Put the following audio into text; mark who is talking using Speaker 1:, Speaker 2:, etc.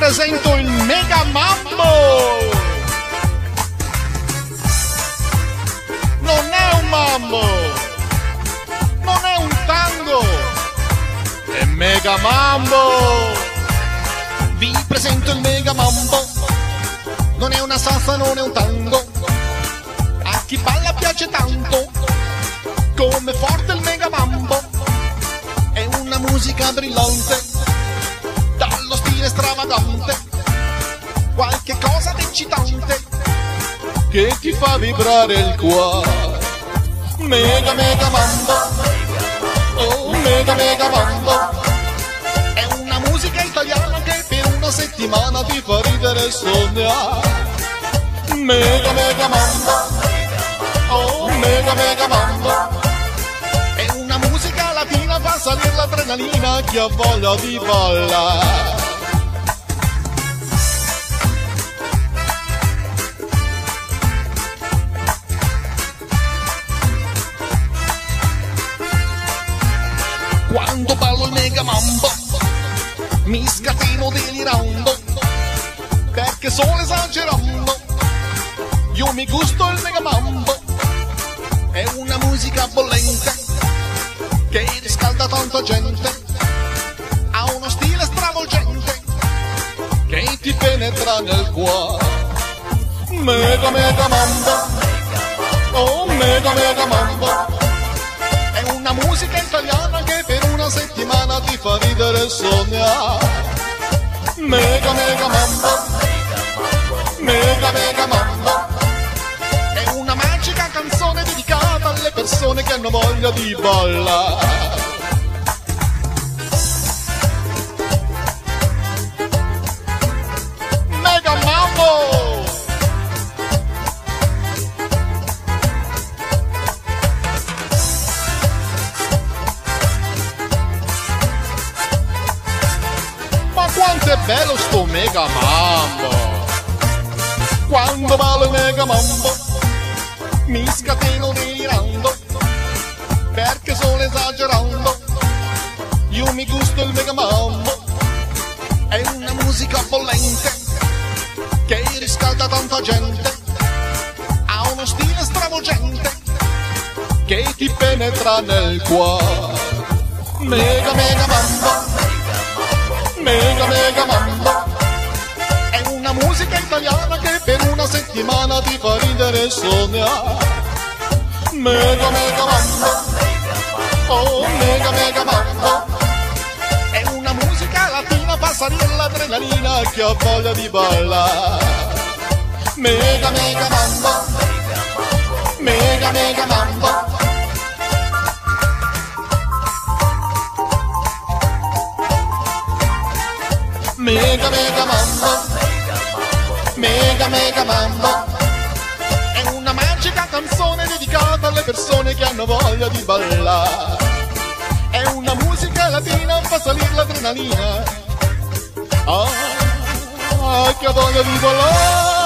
Speaker 1: presento il Mega Mambo! Non è un mambo, non è un tango, è Mega Mambo! Vi presento il Mega Mambo, non è una salsa, non è un tango, a chi balla piace tanto, come forte il Mega Mambo, è una musica brillante, dallo stile stravagante, qualche cosa di eccitante, che ti fa vibrare il cuore. Mega Mega Mambo, oh Mega Mega Mambo, è una musica italiana che per una settimana ti fa ridere e sognare. Mega Mega Mambo, oh Mega Mega Mambo, è una musica latina, fa salire l'adrenalina, chi ha voglia di ballare. Quando ballo il Mega Mambo mi scateno delirando, perché sono esagerando, io mi gusto il Mega Mambo, è una musica bollente che riscalda tanta gente, ha uno stile stravolgente che ti penetra nel cuore. Mega Mega Mambo, oh Mega Mega Mambo, è una musica italiana che per una settimana ti fa ridere e sognare. Mega Mega Mambo, Mega Mega Mambo, è una magica canzone dedicata alle persone che hanno voglia di ballare. Mega Mambo! Quanto è bello sto Mega Mambo! Quando ballo il Mega Mambo mi scateno delirando, perché sono esagerando, io mi gusto il Mega Mambo, è una musica bollente che riscalda tanta gente, ha uno stile stravolgente che ti penetra nel cuore. Mega Mega Mambo, Mega Mega Mambo, è una musica italiana che per una settimana ti fa ridere e sognare. Mega Mega Mambo, oh Mega Mega Mambo, è una musica latina, fa salire l'adrenalina, che ha voglia di ballare. Mega Mega Mambo, Mega Mega Mambo, Mega Mega Mambo, Mega Mega Mambo, è una magica canzone dedicata alle persone che hanno voglia di ballare, è una musica latina, fa salire l'adrenalina, che ha voglia di ballare.